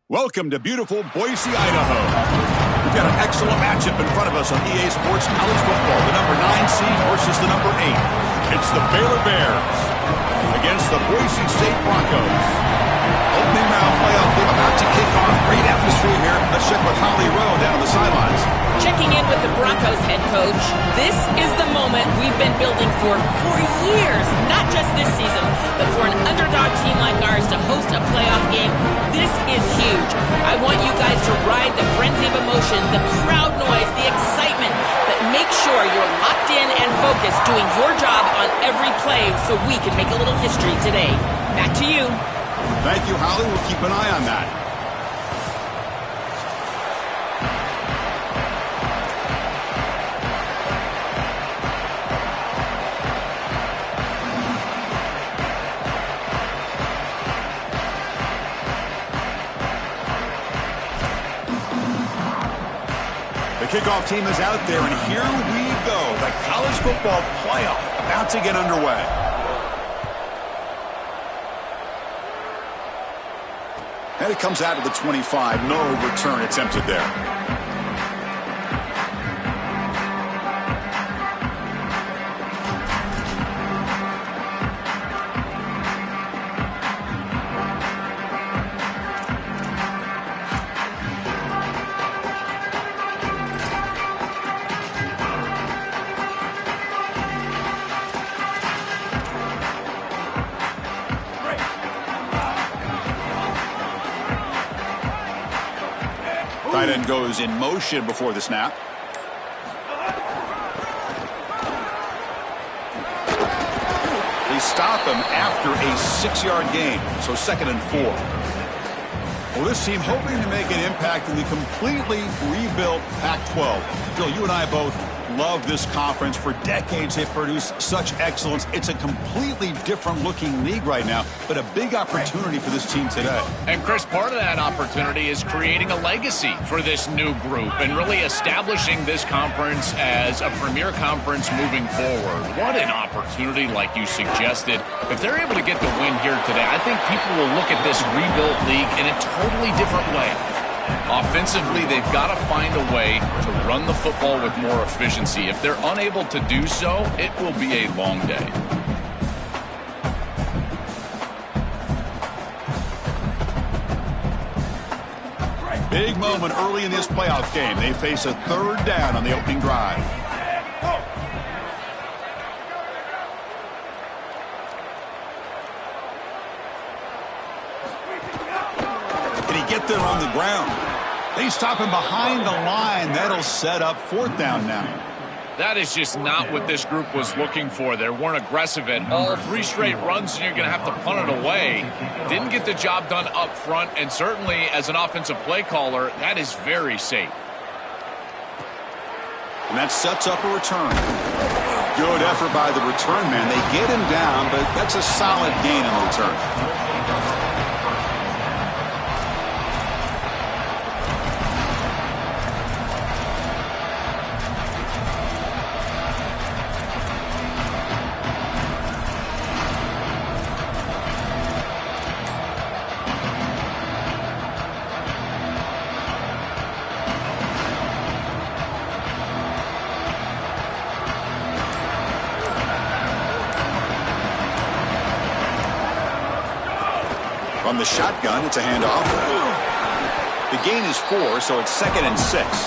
Welcome to beautiful Boise, Idaho. We've got an excellent matchup in front of us on EA Sports College Football. The number 9 seed versus the number 8. It's the Baylor Bears against the Boise State Broncos. Opening round playoff game about to kick off. Great atmosphere here. Let's check with Holly Rowe down on the sidelines. Checking in with the Broncos head coach. This is the moment we've been building for years. Not just this season, but for an underdog team like ours to host a playoff game. This is huge. I want you guys to ride the frenzy of emotion, the crowd noise, the excitement, but make sure you're locked in and focused doing your job on every play so we can make a little history today. Back to you. Thank you, Holly. We'll keep an eye on that. The kickoff team is out there, and here we go. The college football playoff about to get underway. And it comes out of the 25. No return attempted there. Tight end goes in motion before the snap. They stop him after a 6-yard gain, so 2nd and 4. Well, this team hoping to make an impact in the completely rebuilt Pac-12. Joe, you and I both love this conference. For decades, they've produced such excellence. It's a completely different looking league right now, but a big opportunity for this team today. And Chris, part of that opportunity is creating a legacy for this new group and really establishing this conference as a premier conference moving forward. What an opportunity, like you suggested. If they're able to get the win here today, I think people will look at this rebuilt league in a totally different way. Offensively, they've got to find a way to run the football with more efficiency. If they're unable to do so, it will be a long day. Big moment early in this playoff game. They face a 3rd down on the opening drive. Can he get there on the ground? They stop him behind the line. That'll set up 4th down now. That is just not what this group was looking for. They weren't aggressive at all. 3 straight runs, and you're going to have to punt it away. Didn't get the job done up front, and certainly as an offensive play caller, that is very safe. And that sets up a return. Good effort by the return man. They get him down, but that's a solid gain in the return. From the shotgun, it's a handoff. The gain is 4, so it's 2nd and 6.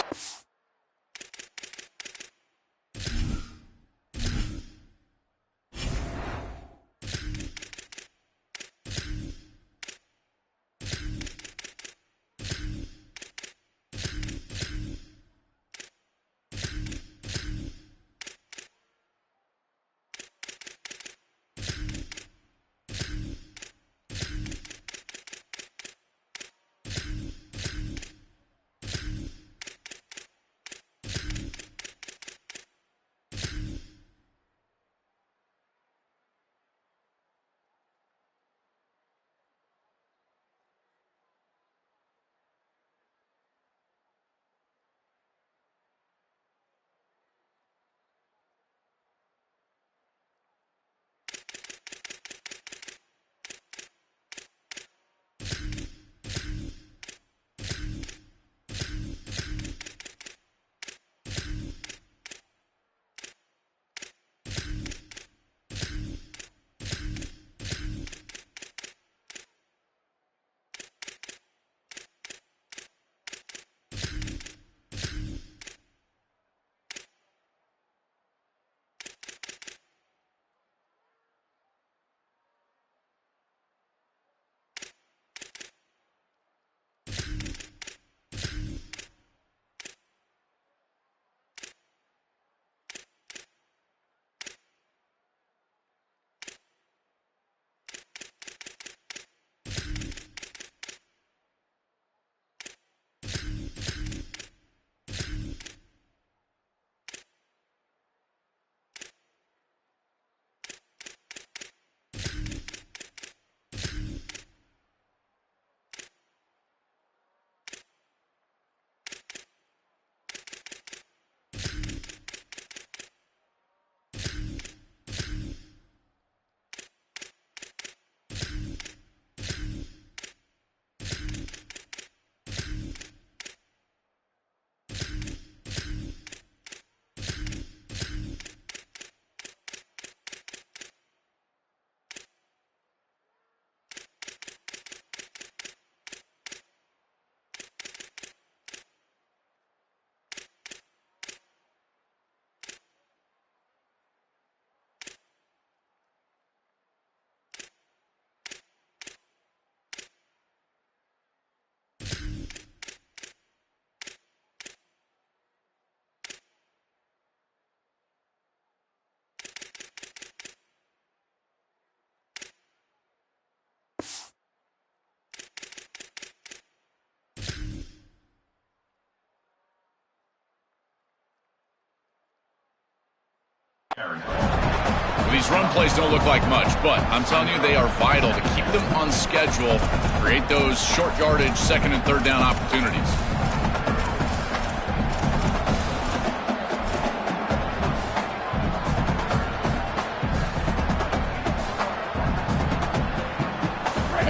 These run plays don't look like much, but I'm telling you, they are vital to keep them on schedule, create those short yardage second and third down opportunities.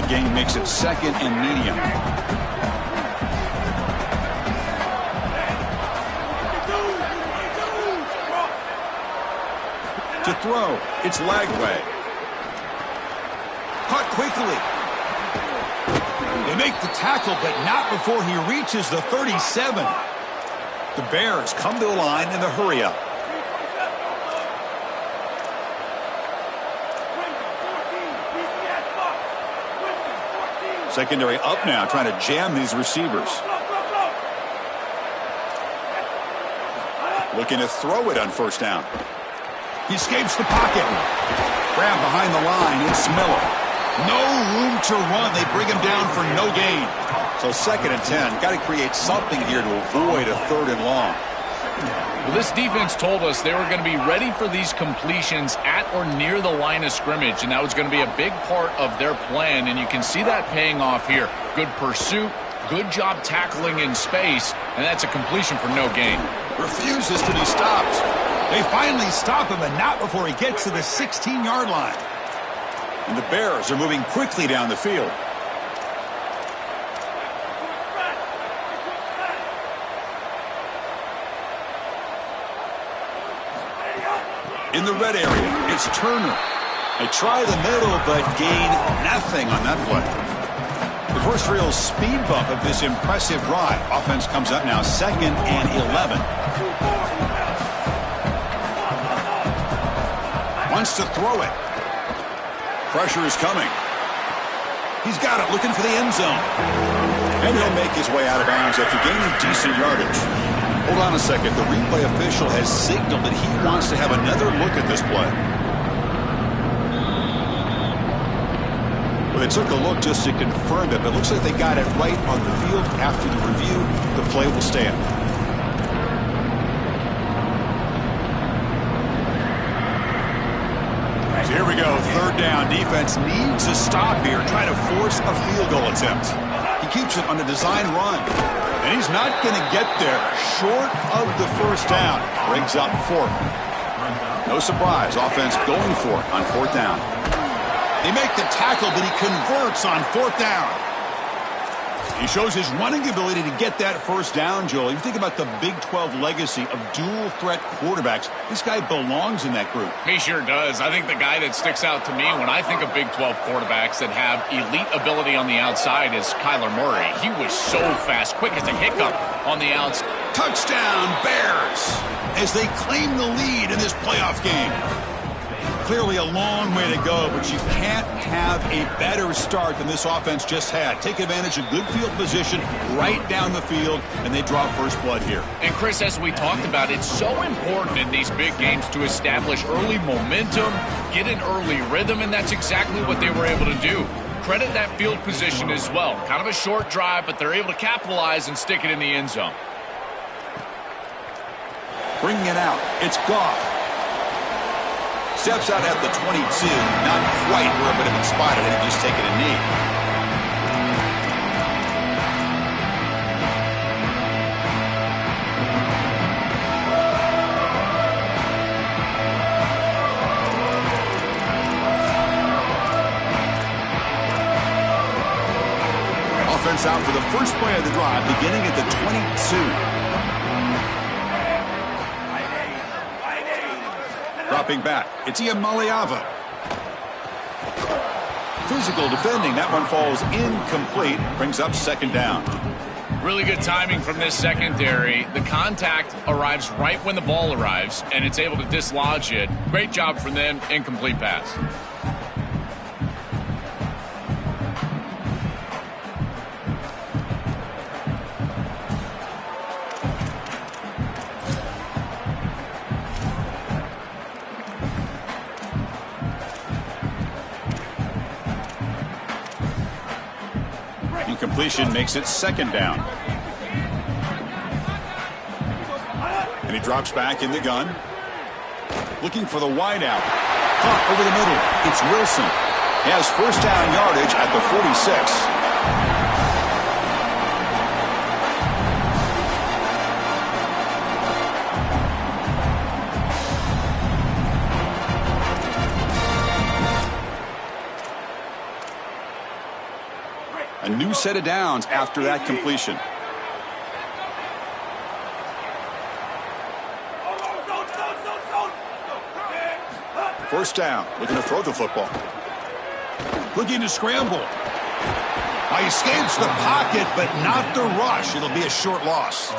The game makes it second and medium. To throw, it's Lagway. Caught quickly. They make the tackle, but not before he reaches the 37. The Bears come to the line in the hurry-up. Secondary up now, trying to jam these receivers. Looking to throw it on first down. He escapes the pocket. Grab behind the line. It's Miller. No room to run. They bring him down for no gain. So second and 10. Got to create something here to avoid a third and long. Well, this defense told us they were going to be ready for these completions at or near the line of scrimmage, and that was going to be a big part of their plan, and you can see that paying off here. Good pursuit, good job tackling in space, and that's a completion for no gain. Refuses to be stopped. They finally stop him, and not before he gets to the 16-yard line. And the Bears are moving quickly down the field. In the red area, it's Turner. They try the middle, but gain nothing on that play. The first real speed bump of this impressive drive. Offense comes up now, second and 11. Wants to throw it. Pressure is coming. He's got it, looking for the end zone. And he'll make his way out of bounds after gaining decent yardage. Hold on a second. The replay official has signaled that he wants to have another look at this play. Well, they took a look just to confirm it, but it looks like they got it right on the field. After the review, the play will stand. So here we go. Third down. Defense needs a stop here, trying to force a field goal attempt. He keeps it on a design run. And he's not going to get there. Short of the first down. Brings up fourth. No surprise. Offense going for it on fourth down. They make the tackle, but he converts on fourth down. He shows his running ability to get that first down, Joel. You think about the Big 12 legacy of dual-threat quarterbacks. This guy belongs in that group. He sure does. I think the guy that sticks out to me when I think of Big 12 quarterbacks that have elite ability on the outside is Kyler Murray. He was so fast, quick as a hiccup on the outside. Touchdown, Bears, as they claim the lead in this playoff game. Clearly a long way to go, but you can't have a better start than this offense just had. Take advantage of good field position right down the field, and they draw first blood here. And, Chris, as we talked about, it's so important in these big games to establish early momentum, get an early rhythm, and that's exactly what they were able to do. Credit that field position as well. Kind of a short drive, but they're able to capitalize and stick it in the end zone. Bringing it out, it's Goff. Steps out at the 22, not quite where it would have been spotted had he just taken a knee. Offense out for the first play of the drive, beginning at the 22. Dropping back, it's Iamaleava. Physical defending, that one falls incomplete, brings up second down. Really good timing from this secondary. The contact arrives right when the ball arrives, and it's able to dislodge it. Great job from them, incomplete pass. Completion makes it second down. And he drops back in the gun. Looking for the wide out. Caught over the middle. It's Wilson. He has first down yardage at the 46. A new set of downs after that completion. First down, looking to throw the football. Looking to scramble. He escapes the pocket, but not the rush. It'll be a short loss.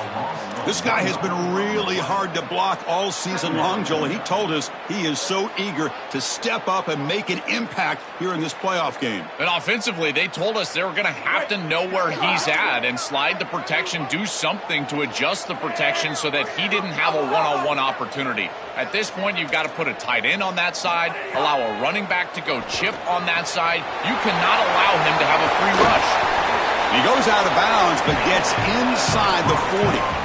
This guy has been really hard to block all season long, Joel. He told us he is so eager to step up and make an impact here in this playoff game. And offensively, they told us they were going to have to know where he's at and slide the protection, do something to adjust the protection so that he didn't have a one-on-one opportunity. At this point, you've got to put a tight end on that side, allow a running back to go chip on that side. You cannot allow him to have a free rush. He goes out of bounds, but gets inside the 40.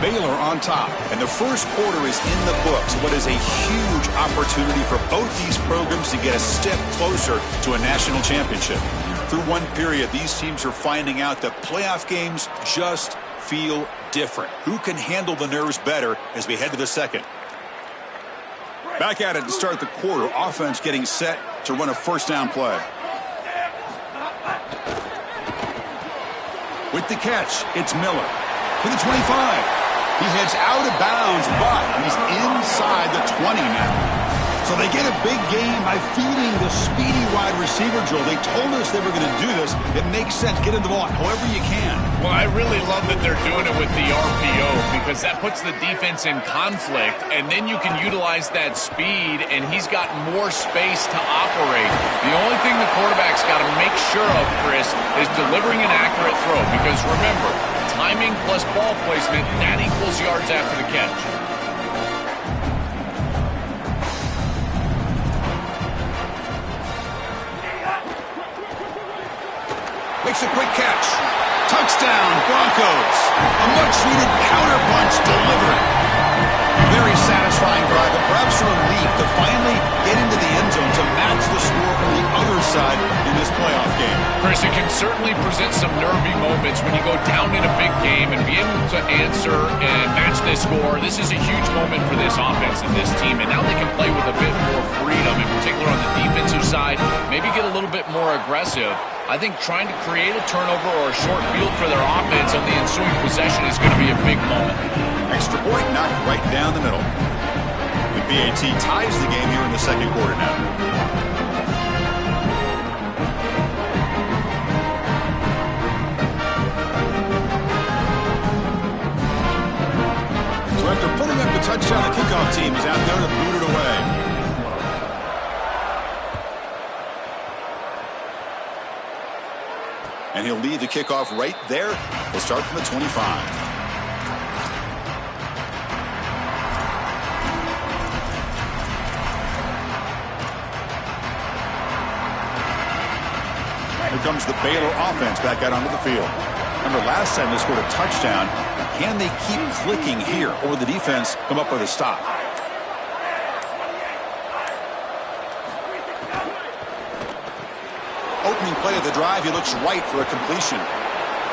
Baylor on top, and the first quarter is in the books. What is a huge opportunity for both these programs to get a step closer to a national championship. Through one period, these teams are finding out that playoff games just feel different. Who can handle the nerves better as we head to the second? Back at it to start the quarter. Offense getting set to run a first down play. With the catch, it's Miller to the 25. He heads out of bounds, but he's inside the 20 now. So they get a big gain by feeding the speedy wide receiver, Joel. They told us they were going to do this. It makes sense. Get in the ball however you can. Well, I really love that they're doing it with the RPO because that puts the defense in conflict, and then you can utilize that speed, and he's got more space to operate. The only thing the quarterback's got to make sure of, Chris, is delivering an accurate throw because, remember, timing plus ball placement, that equals yards after the catch. Makes a quick catch. Touchdown, Broncos. A much-needed counterpunch delivered. Very satisfying drive, but perhaps a relief to finally get into the end zone to match the score from the other side in this playoff game. Chris, it can certainly present some nervy moments when you go down in a big game and be able to answer and match this score. This is a huge moment for this offense and this team, and now they can play with a bit more freedom, in particular on the defensive side, maybe get a little bit more aggressive. I think trying to create a turnover or a short field for their offense on the ensuing possession is going to be a big moment. Extra point knocked right down the middle. The BAT ties the game here in the second quarter now. So after putting up the touchdown, the kickoff team is out there to boot it away. And he'll lead the kickoff right there. We'll start from the 25. Here comes the Baylor offense back out onto the field. Remember, last time they scored a touchdown. Can they keep clicking here, or the defense come up with a stop? Opening play of the drive, he looks right for a completion.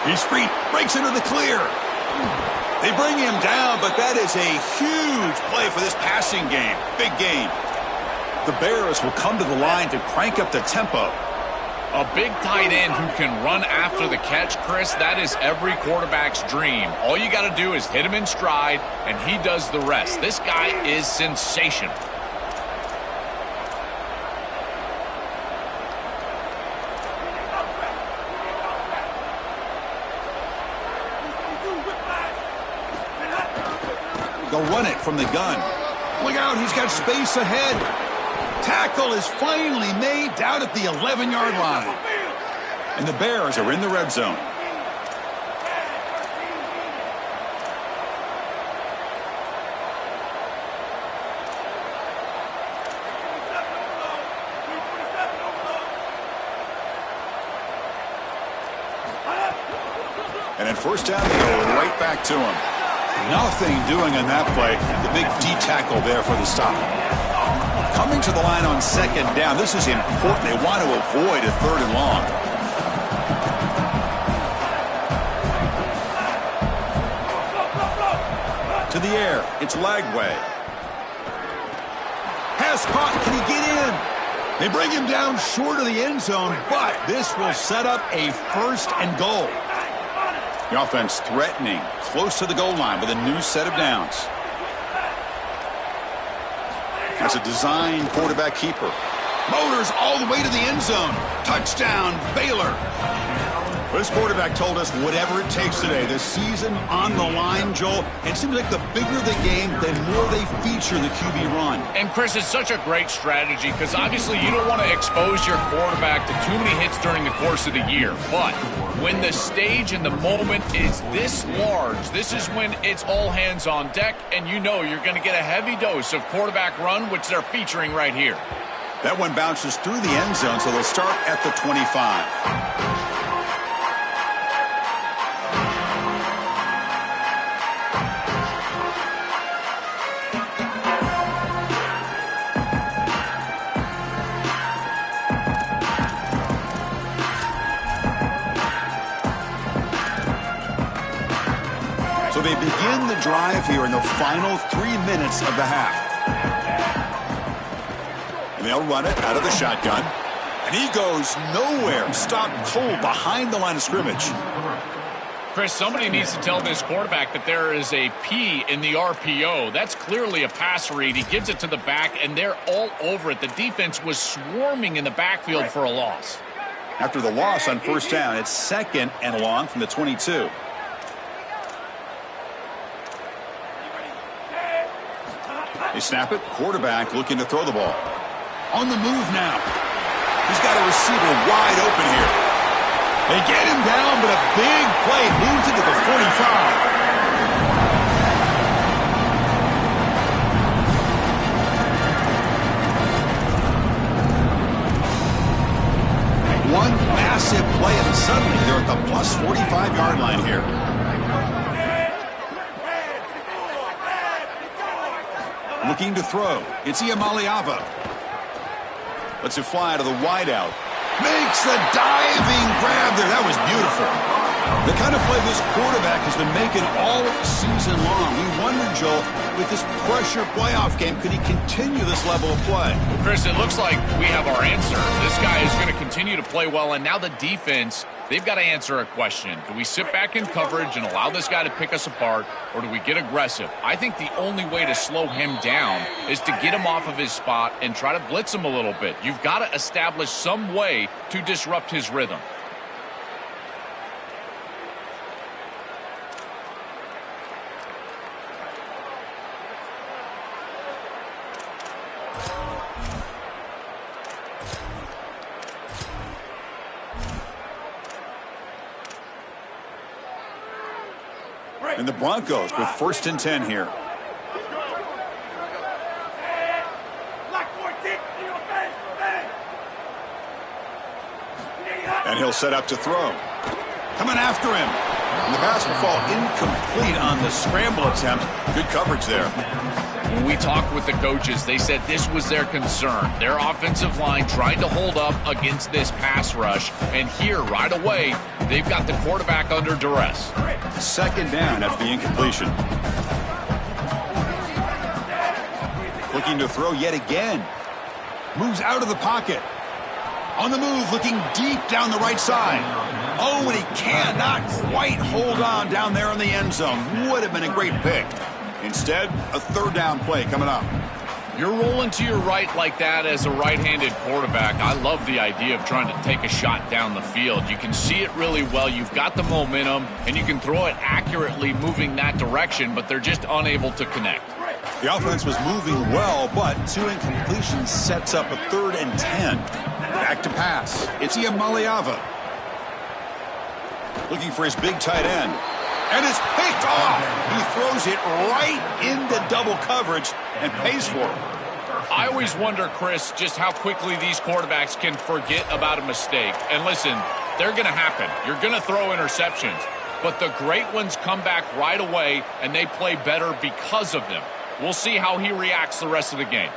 He's free, breaks into the clear. They bring him down, but that is a huge play for this passing game. Big game. The Bears will come to the line to crank up the tempo. A big tight end who can run after the catch, Chris, that is every quarterback's dream. All you got to do is hit him in stride, and he does the rest. This guy is sensational. They'll run it from the gun. Look out, he's got space ahead. Tackle is finally made down at the 11-yard line. And the Bears are in the red zone. And at first down, they go right back to him. Nothing doing on that play. The big D tackle there for the stop. Coming to the line on second down. This is important. They want to avoid a third and long. To the air. It's Lagway. Pass caught. Can he get in? They bring him down short of the end zone, but this will set up a first and goal. The offense threatening, close to the goal line with a new set of downs. That's a design quarterback keeper. Motors all the way to the end zone. Touchdown, Baylor. This quarterback told us whatever it takes today. The season on the line, Joel. It seems like the bigger the game, the more they feature the QB run. And, Chris, it's such a great strategy because obviously you don't want to expose your quarterback to too many hits during the course of the year. But when the stage and the moment is this large, this is when it's all hands on deck, and you know you're going to get a heavy dose of quarterback run, which they're featuring right here. That one bounces through the end zone, so they'll start at the 25. So they begin the drive here in the final 3 minutes of the half. And they'll run it out of the shotgun. And he goes nowhere. Stopped cold behind the line of scrimmage. Chris, somebody needs to tell this quarterback that there is a P in the RPO. That's clearly a pass read. He gives it to the back, and they're all over it. The defense was swarming in the backfield for a loss. After the loss on first down, it's second and long from the 22. They snap it. Quarterback looking to throw the ball. On the move now. He's got a receiver wide open here. They get him down, but a big play moves into the 45. One massive play, and suddenly they're at the plus 45-yard line here. Looking to throw. It's Iamaleava. Lets it fly to the wideout. Makes the diving grab there. That was beautiful. The kind of play this quarterback has been making all season long. We wonder, Joel, with this pressure playoff game, could he continue this level of play? Well, Chris, it looks like we have our answer. This guy is going to continue to play well, and now the defense, they've got to answer a question. Do we sit back in coverage and allow this guy to pick us apart, or do we get aggressive? I think the only way to slow him down is to get him off of his spot and try to blitz him a little bit. You've got to establish some way to disrupt his rhythm. And the Broncos with first and 10 here. And he'll set up to throw. Coming after him. And the pass will fall incomplete on the scramble attempt. Good coverage there. When we talked with the coaches, they said this was their concern. Their offensive line trying to hold up against this pass rush. And here, right away, they've got the quarterback under duress. Second down after the incompletion. Looking to throw yet again. Moves out of the pocket. On the move, looking deep down the right side. Oh, and he cannot quite hold on down there in the end zone. Would have been a great pick. Instead, a third down play coming up. You're rolling to your right like that as a right-handed quarterback. I love the idea of trying to take a shot down the field. You can see it really well. You've got the momentum, and you can throw it accurately moving that direction, but they're just unable to connect. The offense was moving well, but two incompletions sets up a 3rd and 10. Back to pass. It's Iamaleava. Looking for his big tight end. And it's picked off. He throws it right into double coverage and pays for it. I always wonder, Chris, just how quickly these quarterbacks can forget about a mistake. And listen, they're going to happen. You're going to throw interceptions. But the great ones come back right away, and they play better because of them. We'll see how he reacts the rest of the game.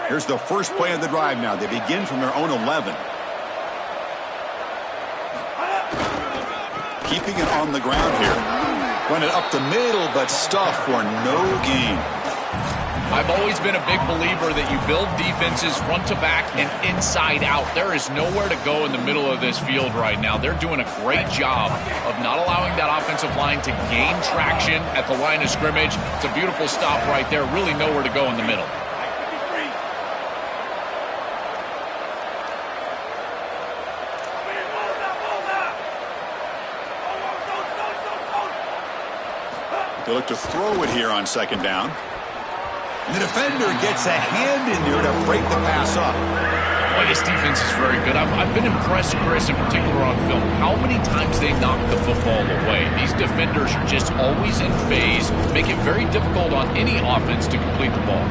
Here's the first play of the drive now. They begin from their own 11. Keeping it on the ground here. Run it up the middle, but stuffed for no gain. I've always been a big believer that you build defenses front to back and inside out. There is nowhere to go in the middle of this field right now. They're doing a great job of not allowing that offensive line to gain traction at the line of scrimmage. It's a beautiful stop right there. Really nowhere to go in the middle. They look to throw it here on second down. And the defender gets a hand in there to break the pass up. Boy, this defense is very good. I've been impressed, Chris, in particular on film, how many times they knock the football away. These defenders are just always in phase, make it very difficult on any offense to complete the ball.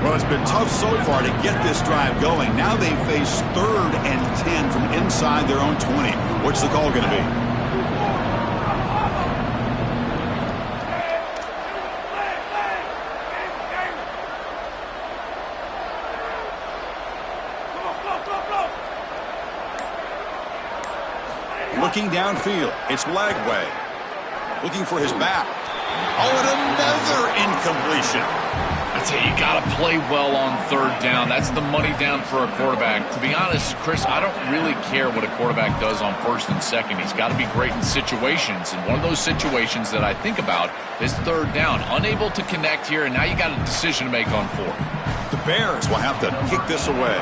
Well, it's been tough so far to get this drive going. Now they face 3rd and 10 from inside their own 20. What's the call going to be? Looking downfield. It's Lagway. Looking for his back. Oh, and another incompletion. I tell you, you got to play well on 3rd down. That's the money down for a quarterback. To be honest, Chris, I don't really care what a quarterback does on 1st and 2nd. He's got to be great in situations. And one of those situations that I think about is 3rd down. Unable to connect here, and now you got a decision to make on 4th. The Bears will have to kick this away.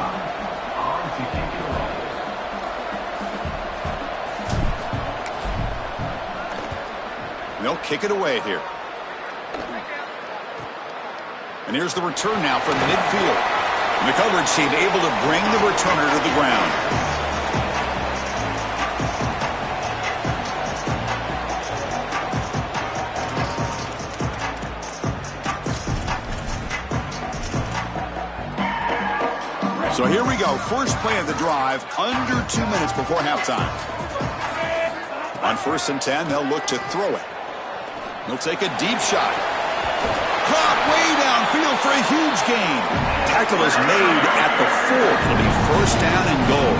They'll kick it away here. And here's the return now from midfield. And the coverage team able to bring the returner to the ground. So here we go. First play of the drive, under 2 minutes before halftime. On 1st and 10, they'll look to throw it. They'll take a deep shot. Caught way downfield for a huge gain. Tackle is made at the 4. It'll be 1st down and goal.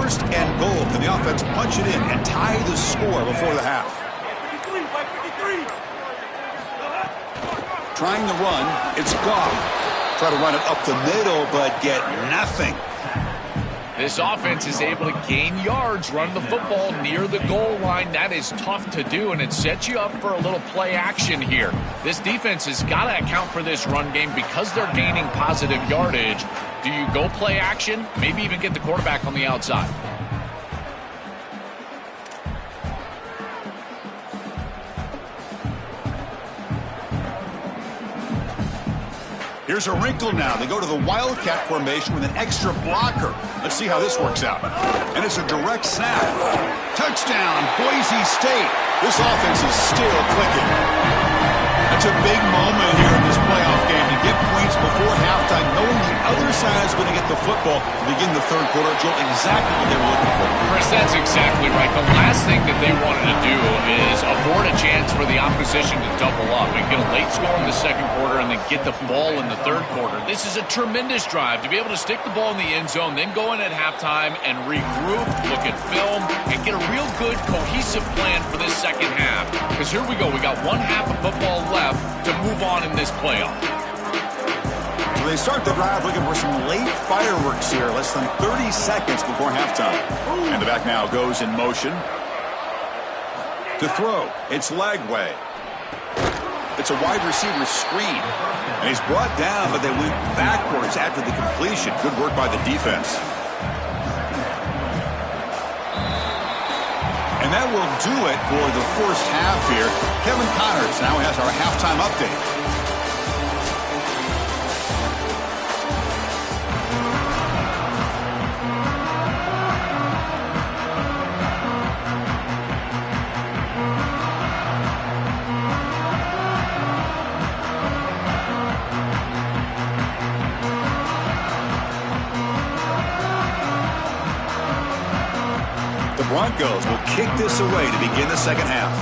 First and goal. Can the offense punch it in and tie the score before the half? Trying to run, it's Goff. Try to run it up the middle, but get nothing. This offense is able to gain yards, run the football near the goal line. That is tough to do, and it sets you up for a little play action here. This defense has got to account for this run game because they're gaining positive yardage. Do you go play action? Maybe even get the quarterback on the outside. Here's a wrinkle now. They go to the Wildcat formation with an extra blocker. Let's see how this works out. And it's a direct snap. Touchdown, Boise State. This offense is still clicking. That's a big moment here in this playoff game to get points before halftime, knowing the other side is going to get the football to begin the 3rd quarter. Joel, exactly what they were looking for. Chris, that's exactly right. The last thing that they wanted to do is afford a chance for the opposition to double up and get a late score in the 2nd quarter and then get the ball in the 3rd quarter. This is a tremendous drive to be able to stick the ball in the end zone, then go in at halftime and regroup, look at film, and get a real good cohesive plan for this 2nd half. Because here we go. We got 1 half of football left to move on in this playoff. So they start the drive looking for some late fireworks here, less than 30 seconds before halftime. And the back now goes in motion. To throw, it's Lagway. It's a wide receiver screen. And he's brought down, but they went backwards after the completion. Good work by the defense. And that will do it for the first half here. Kevin Connors now has our halftime update. The Broncos will kick this away to begin the second half.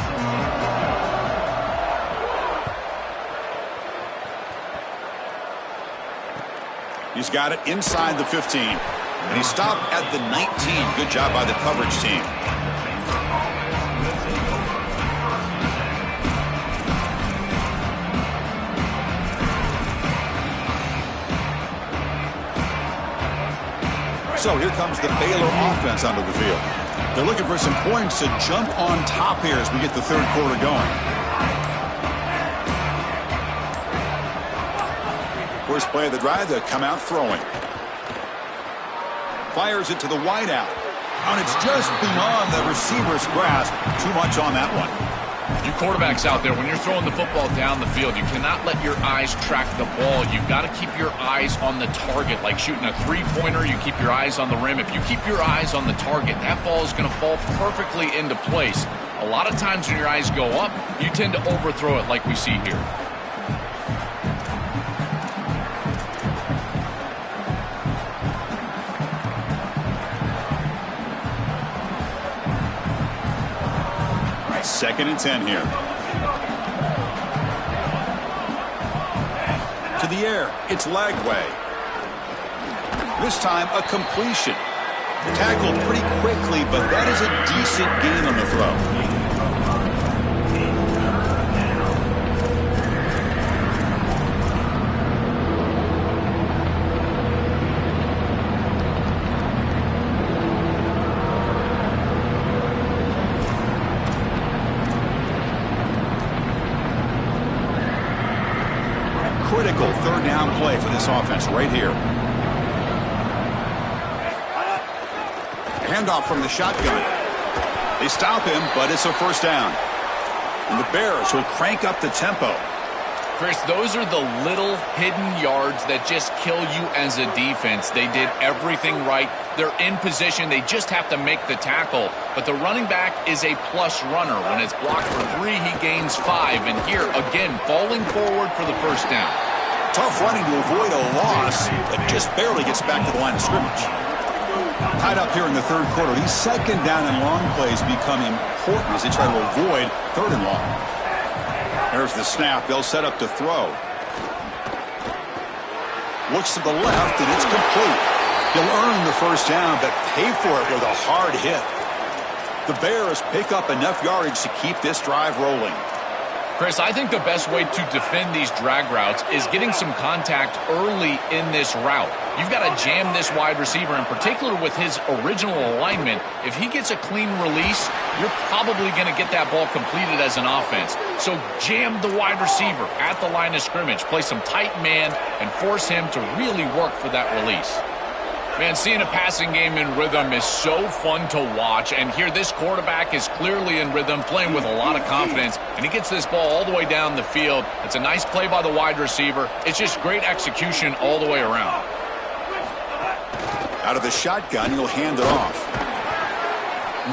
He's got it inside the 15. And he stopped at the 19. Good job by the coverage team. So here comes the Baylor offense onto the field. They're looking for some points to jump on top here as we get the third quarter going. First play of the drive, they come out throwing. Fires it to the wideout. And it's just beyond the receiver's grasp. Too much on that one. You quarterbacks out there, when you're throwing the football down the field, you cannot let your eyes track the ball. You've got to keep your eyes on the target. Like shooting a three-pointer, you keep your eyes on the rim. If you keep your eyes on the target, that ball is going to fall perfectly into place. A lot of times when your eyes go up, you tend to overthrow it like we see here. Second and 10 here. To the air, it's Lagway. This time, a completion. Tackled pretty quickly, but that is a decent gain on the throw. Critical third down play for this offense right here. Handoff from the shotgun. They stop him, but it's a first down. And the Bears will crank up the tempo. Chris, those are the little hidden yards that just kill you as a defense. They did everything right. They're in position. They just have to make the tackle. But the running back is a plus runner. When it's blocked for 3, he gains 5. And here, again, falling forward for the first down. Tough running to avoid a loss, but just barely gets back to the line of scrimmage. Tied up here in the third quarter. These second down and long plays become important as they try to avoid third and long. There's the snap. They'll set up to throw. Looks to the left, and it's complete. He'll earn the first down, but pay for it with a hard hit. The Bears pick up enough yardage to keep this drive rolling. Chris, I think the best way to defend these drag routes is getting some contact early in this route. You've got to jam this wide receiver, in particular with his original alignment. If he gets a clean release, you're probably going to get that ball completed as an offense. So jam the wide receiver at the line of scrimmage, play some tight man, and force him to really work for that release. Man, seeing a passing game in rhythm is so fun to watch, and here this quarterback is clearly in rhythm, playing with a lot of confidence, and he gets this ball all the way down the field. It's a nice play by the wide receiver. It's just great execution all the way around. Out of the shotgun, he'll hand it off.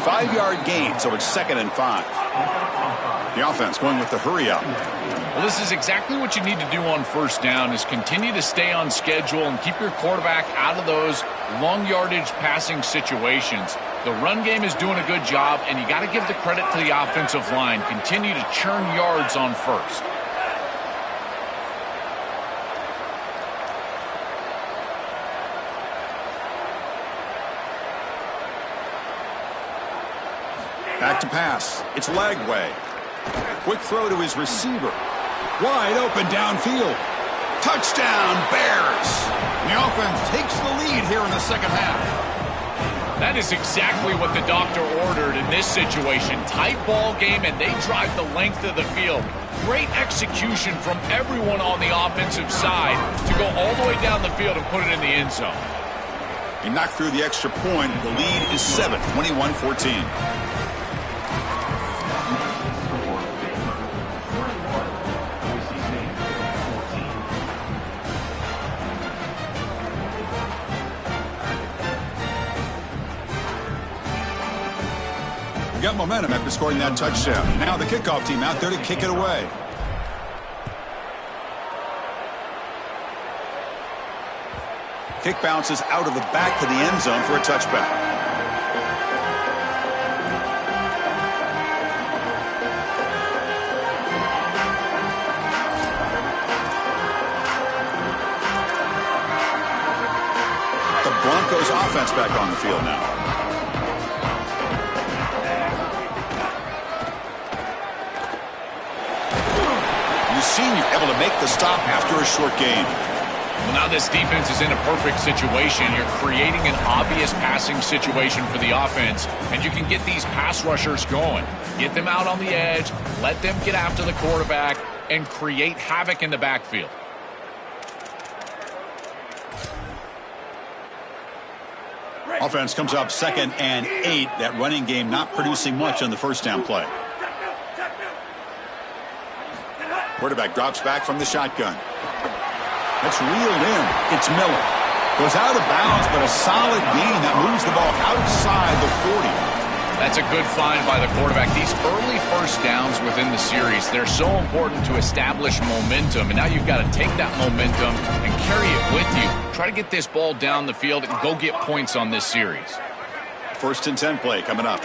5-yard gain, so it's 2nd and 5. The offense going with the hurry up. Well, this is exactly what you need to do on first down, is continue to stay on schedule and keep your quarterback out of those long yardage passing situations. The run game is doing a good job, and you got to give the credit to the offensive line. Continue to churn yards on first. Back to pass. It's Lagway. Quick throw to his receiver. Wide open downfield. Touchdown, Bears. And the offense takes the lead here in the second half. That is exactly what the doctor ordered in this situation. Tight ball game, and they drive the length of the field. Great execution from everyone on the offensive side to go all the way down the field and put it in the end zone. He knocked through the extra point. The lead is 7, 21-14. Got momentum after scoring that touchdown. Now the kickoff team out there to kick it away. Kick bounces out of the back to the end zone for a touchback. The Broncos offense back on the field now. Senior able to make the stop after a short gain. Well, now this defense is in a perfect situation. You're creating an obvious passing situation for the offense, and you can get these pass rushers going. Get them out on the edge, let them get after the quarterback, and create havoc in the backfield. Offense comes up 2nd and 8. That running game not producing much on the first down play. Quarterback drops back from the shotgun. That's reeled in. It's Miller. Goes out of bounds, but a solid gain that moves the ball outside the 40. That's a good find by the quarterback. These early first downs within the series, they're so important to establish momentum. And now you've got to take that momentum and carry it with you. Try to get this ball down the field and go get points on this series. 1st and 10 play coming up.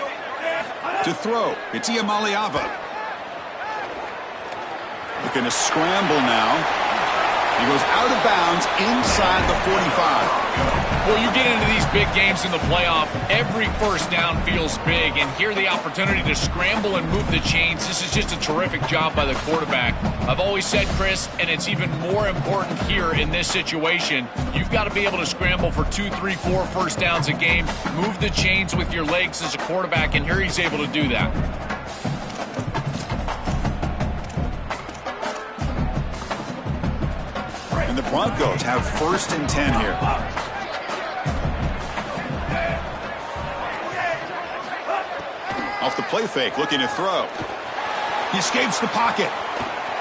To throw, it's Iamaleava. Looking to scramble now. He goes out of bounds inside the 45. Well, you get into these big games in the playoff, every first down feels big, and here the opportunity to scramble and move the chains. This is just a terrific job by the quarterback. I've always said, Chris, and it's even more important here in this situation, you've got to be able to scramble for 2, 3, 4 first downs a game, move the chains with your legs as a quarterback, and here he's able to do that. And the Broncos have 1st and 10 here. Off the play fake, looking to throw. He escapes the pocket.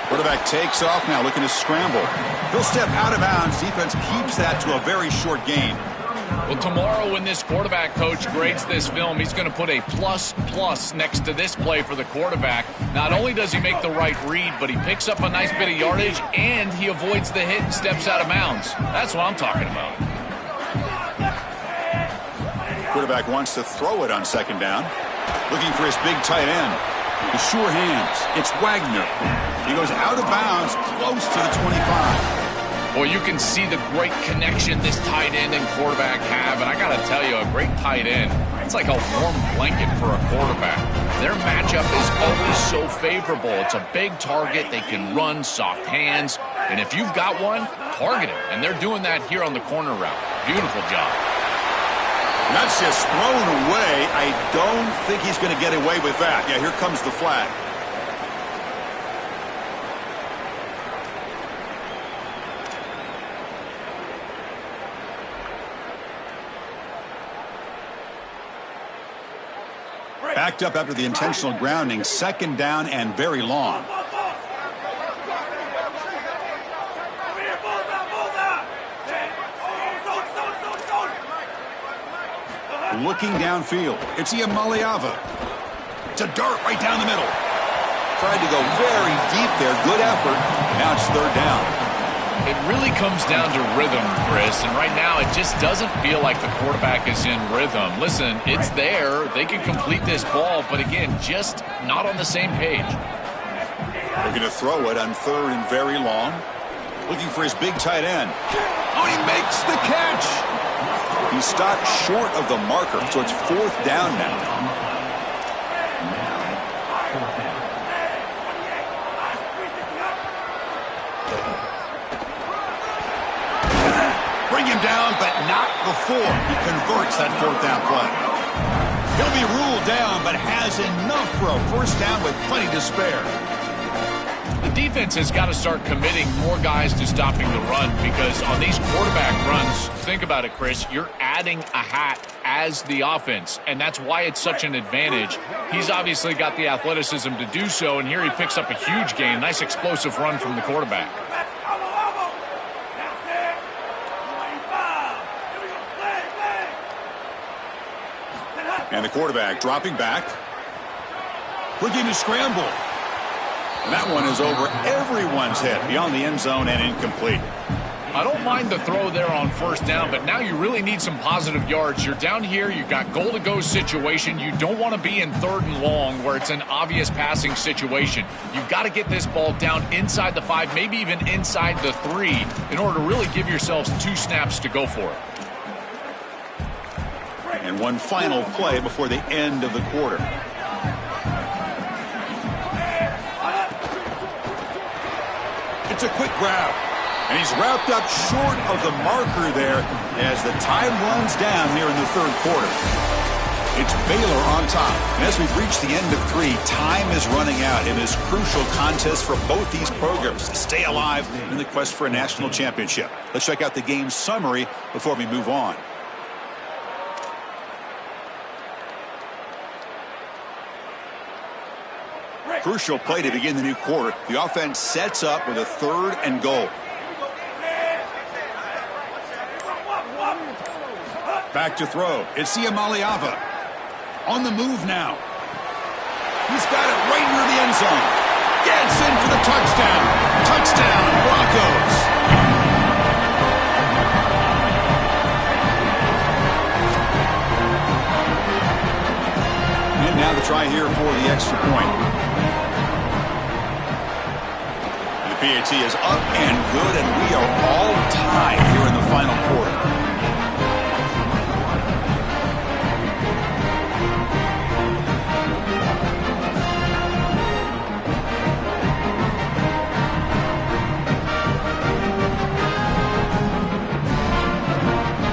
Quarterback takes off now, looking to scramble. He'll step out of bounds. Defense keeps that to a very short gain. Well, tomorrow when this quarterback coach grades this film, he's going to put a plus next to this play for the quarterback. Not only does he make the right read, but he picks up a nice bit of yardage, and he avoids the hit and steps out of bounds. That's what I'm talking about. Quarterback wants to throw it on 2nd down. Looking for his big tight end. The sure hands. It's Wagner. He goes out of bounds, close to the 25. Well, you can see the great connection this tight end and quarterback have, and I got to tell you, a great tight end, it's like a warm blanket for a quarterback. Their matchup is always so favorable. It's a big target. They can run, soft hands, and if you've got one, target him, and they're doing that here on the corner route. Beautiful job. And that's just thrown away. I don't think he's going to get away with that. Yeah, here comes the flag. Backed up after the intentional grounding. 2nd down and very long. Looking downfield. It's Iamaleava. To dart right down the middle. Tried to go very deep there. Good effort. Now it's 3rd down. It really comes down to rhythm, Chris, and right now it just doesn't feel like the quarterback is in rhythm. Listen, it's there. They can complete this ball, but again, just not on the same page. They're going to throw it on 3rd and very long. Looking for his big tight end. Oh, he makes the catch. He stopped short of the marker, so it's 4th down now. Bring him down, but not before he converts that fourth down play. He'll be ruled down, but has enough for a first down with plenty to spare. The defense has got to start committing more guys to stopping the run, because on these quarterback runs, think about it, Chris, you're adding a hat as the offense, and that's why it's such an advantage. He's obviously got the athleticism to do so, and here he picks up a huge gain. Nice explosive run from the quarterback. And the quarterback dropping back. Looking to scramble. And that one is over everyone's head, beyond the end zone and incomplete. I don't mind the throw there on first down, but now you really need some positive yards. You're down here, you've got goal-to-go situation. You don't want to be in 3rd and long where it's an obvious passing situation. You've got to get this ball down inside the 5, maybe even inside the 3, in order to really give yourselves 2 snaps to go for it. And one final play before the end of the quarter. It's a quick grab. And he's wrapped up short of the marker there as the time runs down here in the 3rd quarter. It's Baylor on top. And as we've reached the end of 3, time is running out in this crucial contest for both these programs to stay alive in the quest for a national championship. Let's check out the game summary before we move on. Crucial play to begin the new quarter. The offense sets up with a 3rd and goal. Back to throw. It's Iamaleava. On the move now. He's got it right near the end zone. Gets in for the touchdown. Touchdown, Broncos. And now the try here for the extra point. The PAT is up and good, and we are all tied here in the final quarter.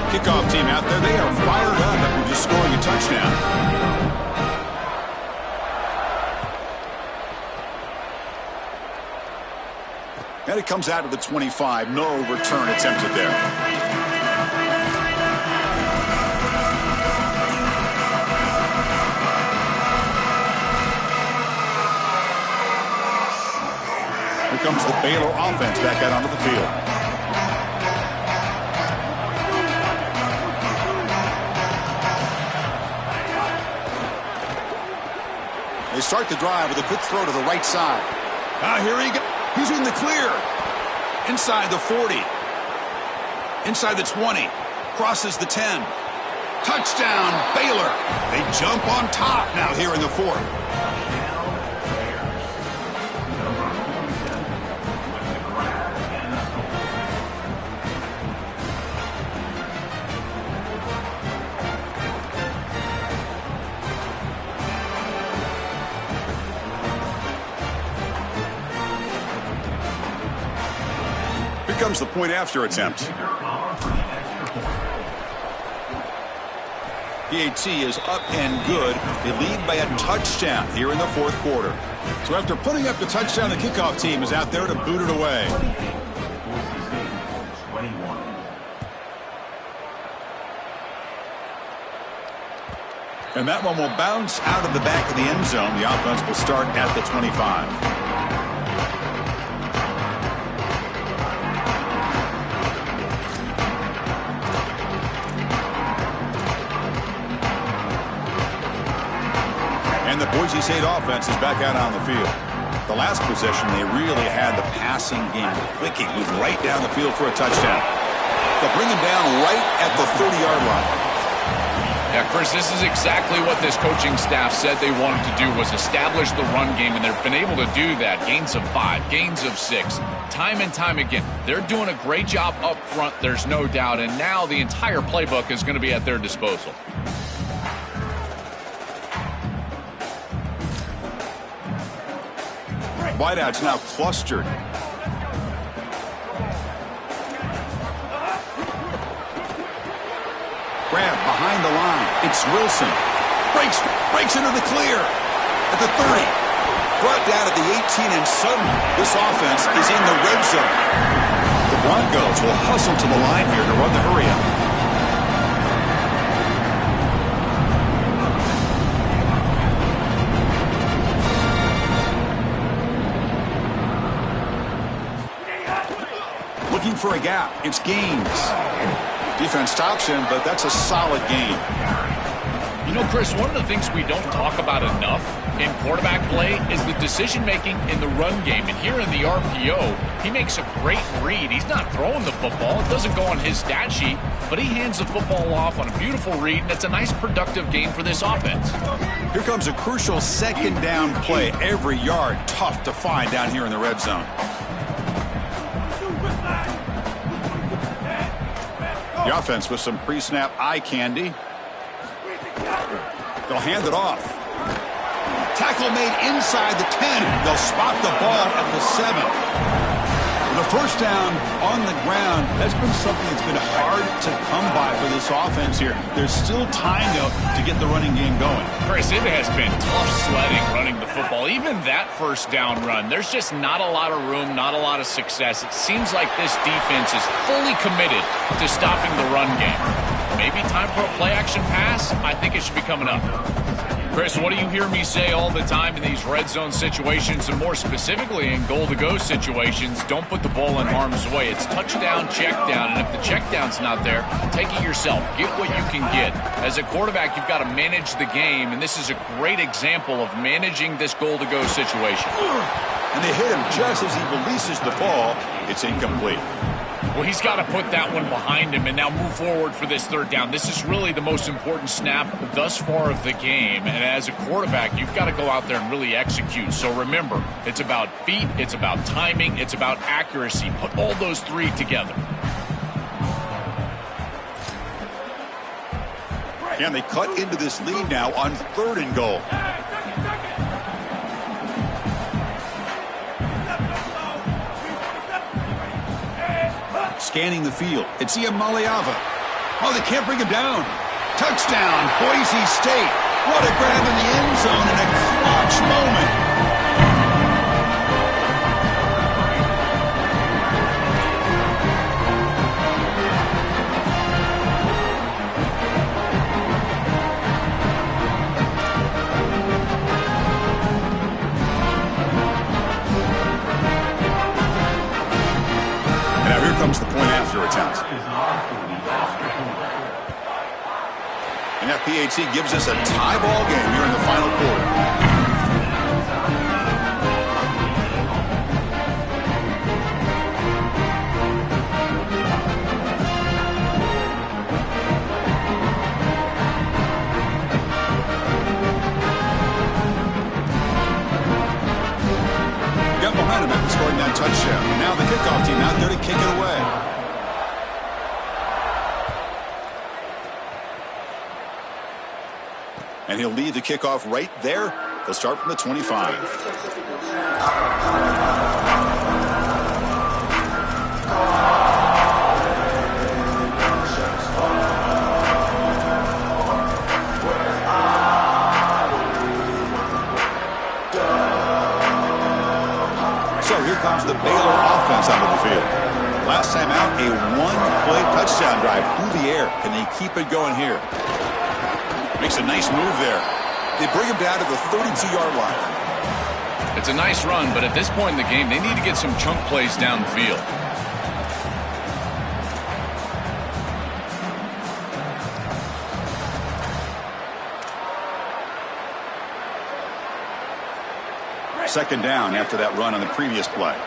Kickoff team out there, they are fired up after just scoring a touchdown. And it comes out of the 25. No return attempted there. Here comes the Baylor offense back out onto the field. They start the drive with a quick throw to the right side. Here he goes. He's in the clear. Inside the 40. Inside the 20. Crosses the 10. Touchdown, Baylor. They jump on top now here in the 4th. Comes the point after attempt. PAT is up and good. They lead by a touchdown here in the 4th quarter. So after putting up the touchdown, the kickoff team is out there to boot it away. And that one will bounce out of the back of the end zone. The offense will start at the 25. The Boise State offense is back out on the field. The last possession, they really had the passing game clicking, moved right down the field for a touchdown. They'll bring him down right at the 30-yard line. Yeah, Chris, this is exactly what this coaching staff said they wanted to do, was establish the run game, and they've been able to do that. Gains of 5, gains of 6, time and time again. They're doing a great job up front, there's no doubt, and now the entire playbook is going to be at their disposal. Wideouts now clustered. grab behind the line. It's Wilson. Breaks into the clear at the 30. Brought down at the 18, and suddenly this offense is in the red zone. The Broncos will hustle to the line here to run the hurry-up. Looking for a gap. It's Gaines. Defense stops him, but that's a solid gain. You know, Chris, one of the things we don't talk about enough in quarterback play is the decision-making in the run game. And here in the RPO, he makes a great read. He's not throwing the football. It doesn't go on his stat sheet, but he hands the football off on a beautiful read, and it's a nice, productive game for this offense. Here comes a crucial second down play. Every yard tough to find down here in the red zone. The offense with some pre-snap eye candy. They'll hand it off. Tackle made inside the 10. They'll spot the ball at the 7. The first down on the ground, that's been something that's been hard to come by for this offense here. There's still time, though, to get the running game going. Chris, it has been tough sledding running the football. Even that first down run, there's just not a lot of room, not a lot of success. It seems like this defense is fully committed to stopping the run game. Maybe time for a play-action pass? I think it should be coming up. Chris, what do you hear me say all the time in these red zone situations, and more specifically in goal-to-go situations? Don't put the ball in harm's way. It's touchdown, check down, and if the check down's not there, take it yourself. Get what you can get. As a quarterback, you've got to manage the game, and this is a great example of managing this goal-to-go situation. And they hit him just as he releases the ball. It's incomplete. Well, he's got to put that one behind him and now move forward for this third down. This is really the most important snap thus far of the game. And as a quarterback, you've got to go out there and really execute. So remember, it's about feet, it's about timing, it's about accuracy. Put all those three together. And they cut into this lead now on 3rd and goal. Scanning the field. It's Iamaleava. Oh, they can't bring him down. Touchdown, Boise State. What a grab in the end zone in a clutch moment. Now here comes the point after attempt. And that PAT gives us a tie ball game here in the final quarter. Got momentum after scoring that touchdown. Now the kickoff team out there to kick it away. And he'll lead the kickoff right there. They'll start from the 25. So here comes the Baylor offense onto the field. Last time out, a one-play touchdown drive through the air. Can they keep it going here? Makes a nice move there. They bring him down to the 32-yard line. It's a nice run, but at this point in the game, they need to get some chunk plays downfield. Second down after that run on the previous play.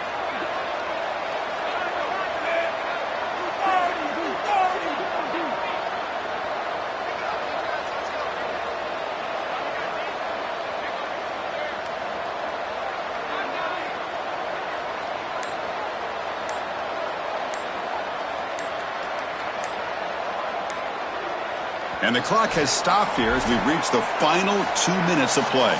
And the clock has stopped here as we've reached the final 2 minutes of play.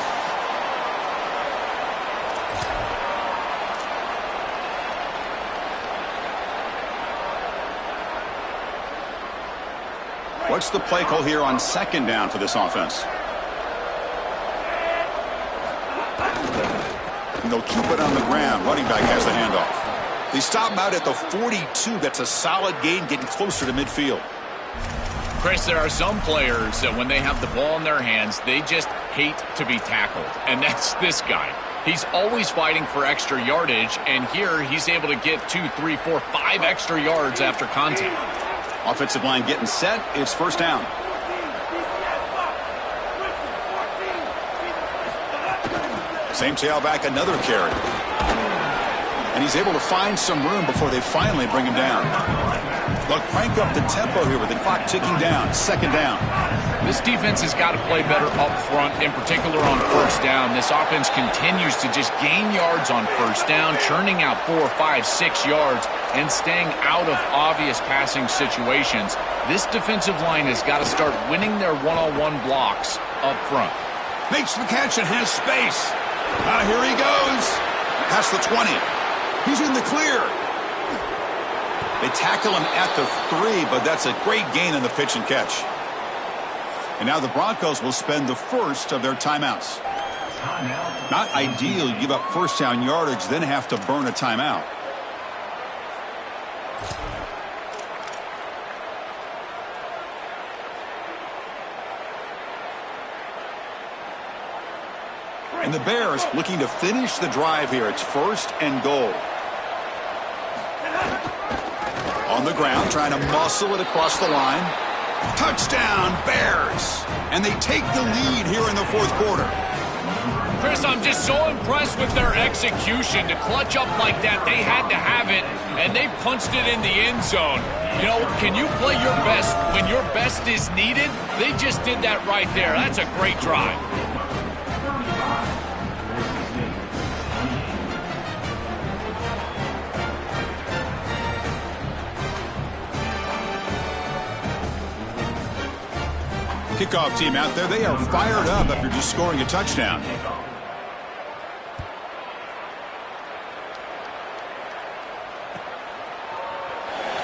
What's the play call here on second down for this offense? And they'll keep it on the ground. Running back has the handoff. They stop him out at the 42. That's a solid gain, getting closer to midfield. Chris, there are some players that when they have the ball in their hands, they just hate to be tackled. And that's this guy. He's always fighting for extra yardage, and here he's able to get 2, 3, 4, 5 extra yards after contact. Offensive line getting set. It's first down. Same tailback, another carry. And he's able to find some room before they finally bring him down. They'll crank up the tempo here with the clock ticking down. Second down. This defense has got to play better up front, in particular on first down. This offense continues to just gain yards on first down, churning out 4, 5, 6 yards, and staying out of obvious passing situations. This defensive line has got to start winning their one-on-one blocks up front. Makes the catch and has space. Here he goes. Past the 20. He's in the clear. They tackle him at the 3, but that's a great gain in the pitch and catch. And now the Broncos will spend the first of their timeouts. Not ideal. You give up first down yardage, then have to burn a timeout. And the Bears looking to finish the drive here. It's first and goal. On the ground, trying to muscle it across the line. Touchdown, Bears. And they take the lead here in the fourth quarter. Chris, I'm just so impressed with their execution. To clutch up like that, they had to have it, and they punched it in the end zone. You know, can you play your best when your best is needed? They just did that right there. That's a great drive. Kickoff team out there. They are fired up after just scoring a touchdown.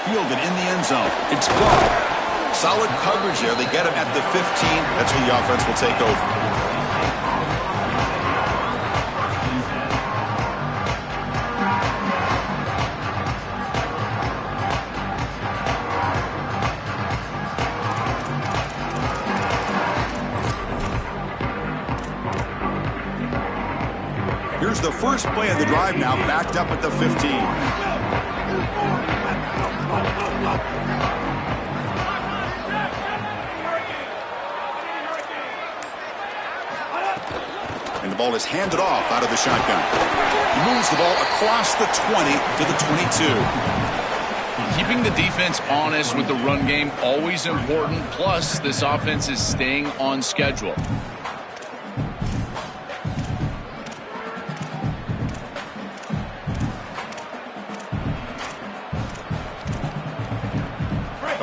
Fielded in the end zone. It's caught. Solid coverage there. They get him at the 15. That's where the offense will take over. Here's the first play of the drive now, backed up at the 15. And the ball is handed off out of the shotgun. He moves the ball across the 20 to the 22. Keeping the defense honest with the run game, always important. Plus, this offense is staying on schedule.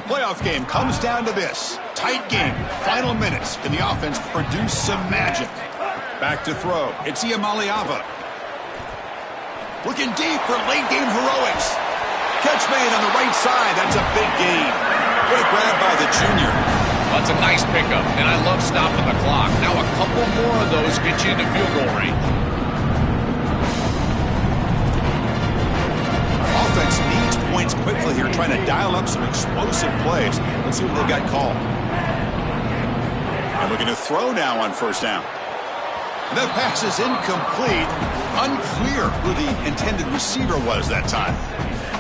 Playoff game comes down to this. Tight game. Final minutes. Can the offense produce some magic? Back to throw. It's Iamaleava. Looking deep for late game heroics. Catch made on the right side. That's a big gain. What a grab by the junior. That's a nice pickup, and I love stopping the clock. Now a couple more of those get you into field goal range. Offense needs points quickly here, trying to dial up some explosive plays. Let's see what they've got called. And looking to throw now on first down. And that pass is incomplete. Unclear who the intended receiver was that time.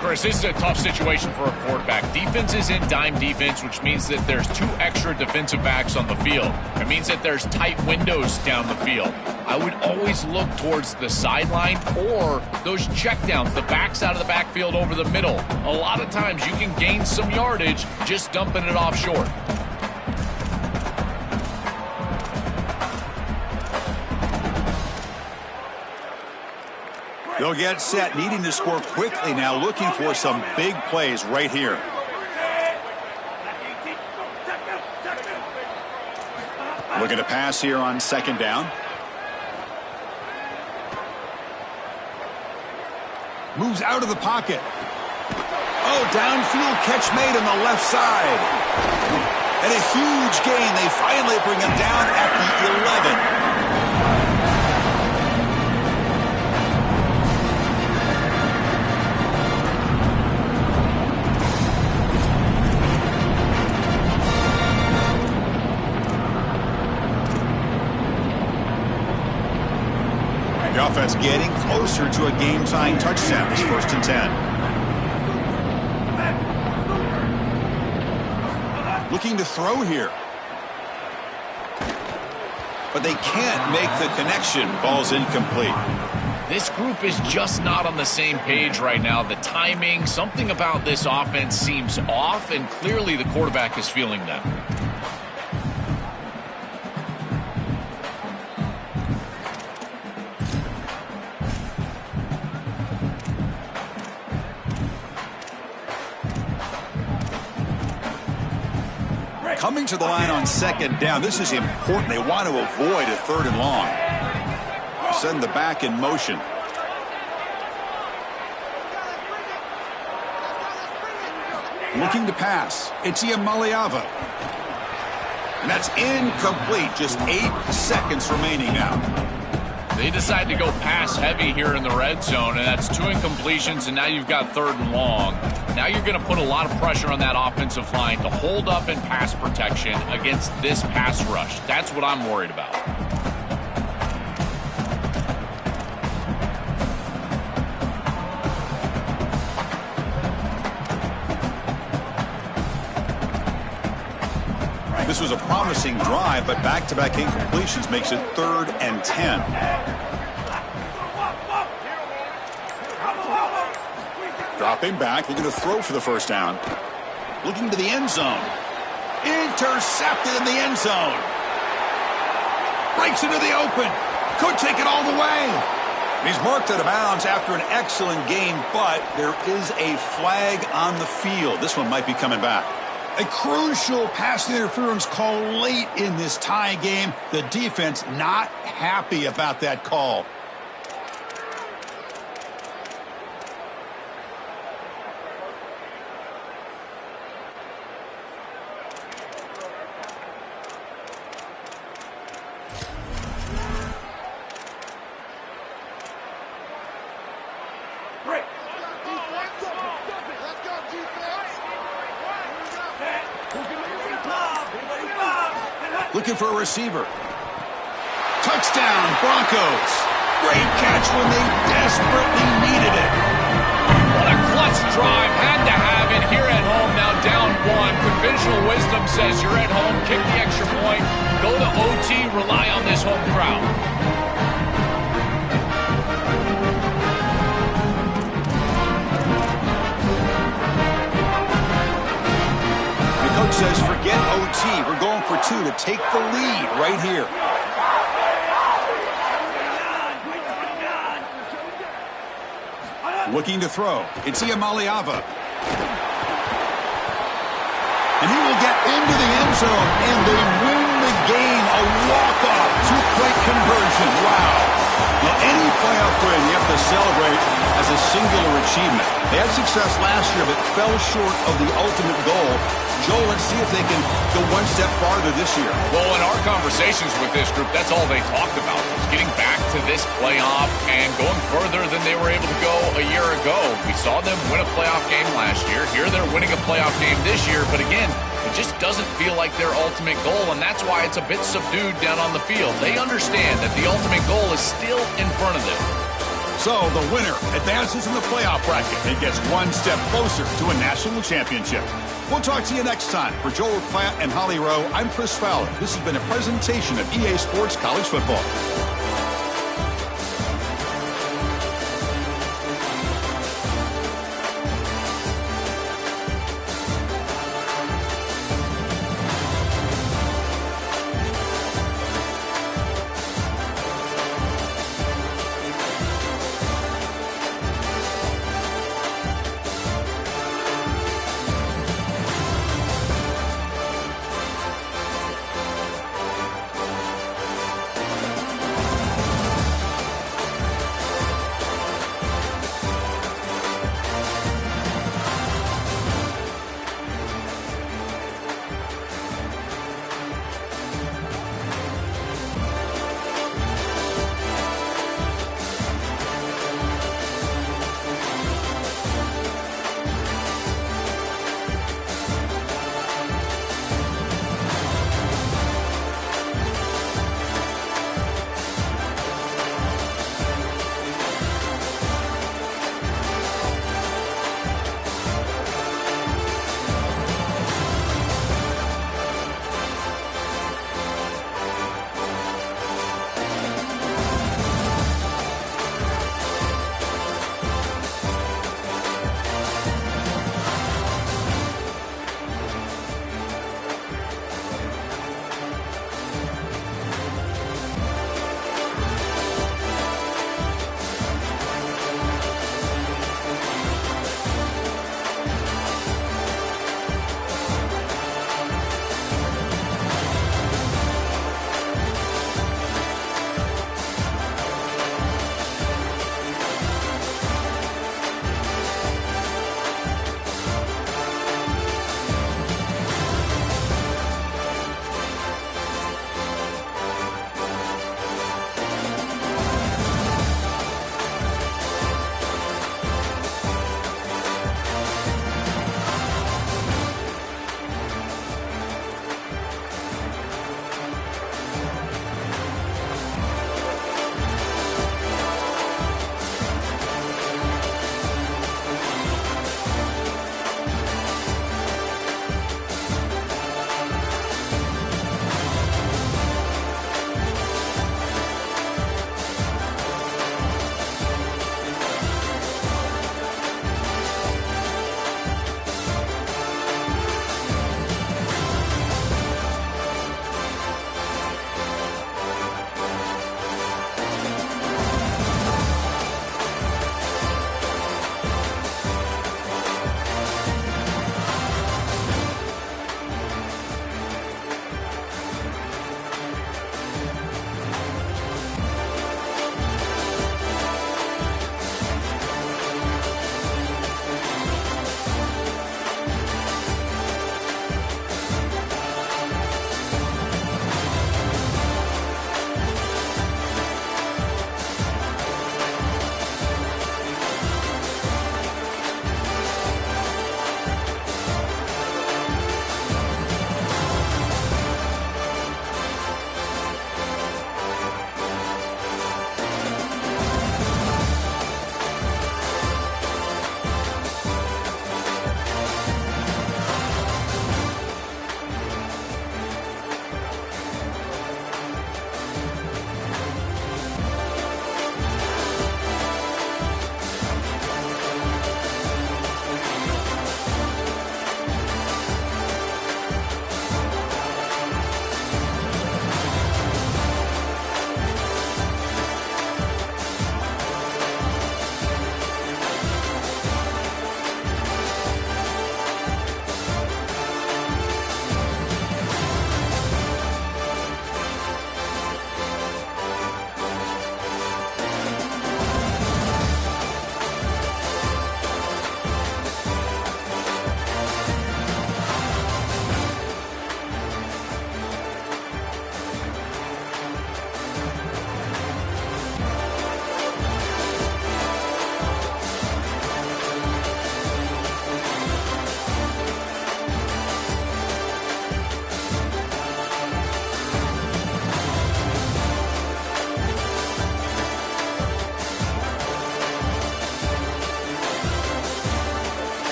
Chris, this is a tough situation for a quarterback. Defense is in dime defense, which means that there's 2 extra defensive backs on the field. It means that there's tight windows down the field. I would always look towards the sideline or those checkdowns, the backs out of the backfield over the middle. A lot of times you can gain some yardage just dumping it off short. They'll get set, needing to score quickly now, looking for some big plays right here. Looking to pass here on second down. Moves out of the pocket. Oh, downfield catch made on the left side. And a huge gain. They finally bring him down at the 11. The offense getting closer to a game-tying touchdown. It's 1st and 10. Looking to throw here. But they can't make the connection. Ball's incomplete. This group is just not on the same page right now. The timing, something about this offense seems off, and clearly the quarterback is feeling that. Coming to the line on 2nd down. This is important. They want to avoid a 3rd and long. Send the back in motion. Looking to pass. It's Maliava. And that's incomplete. Just 8 seconds remaining now. They decide to go pass heavy here in the red zone, and that's 2 incompletions, and now you've got 3rd and long. Now you're going to put a lot of pressure on that offensive line to hold up in pass protection against this pass rush. That's what I'm worried about. This was a promising drive, but back-to-back incompletions makes it 3rd and 10. Dropping back, looking to throw for the 1st down. Looking to the end zone. Intercepted in the end zone. Breaks into the open. Could take it all the way. He's marked out of bounds after an excellent game, but there is a flag on the field. This one might be coming back. A crucial pass interference call late in this tie game. The defense not happy about that call. Looking for a receiver. Touchdown, Broncos. Great catch when they desperately needed it. What a clutch drive. Had to have it here at home. Now down 1. Conventional wisdom says you're at home. Kick the extra point. Go to OT. Rely on this home crowd. Coach says forget OT. We're going for 2 to take the lead right here. Looking to throw. It's Maliava. And he will get into the end zone, and they win the game. A walk-off 2-point conversion. Wow. Now, any playoff win you have to celebrate as a singular achievement. They had success last year, but fell short of the ultimate goal. Joel, let's see if they can go one step farther this year. Well, in our conversations with this group, that's all they talked about, was getting back to this playoff and going further than they were able to go a year ago. We saw them win a playoff game last year. Here they're winning a playoff game this year, but again, it just doesn't feel like their ultimate goal, and that's why it's a bit subdued down on the field. They understand that the ultimate goal is still in front of them. So the winner advances in the playoff bracket and gets one step closer to a national championship. We'll talk to you next time. For Joel Platt and Holly Rowe, I'm Chris Fowler. This has been a presentation of EA Sports College Football.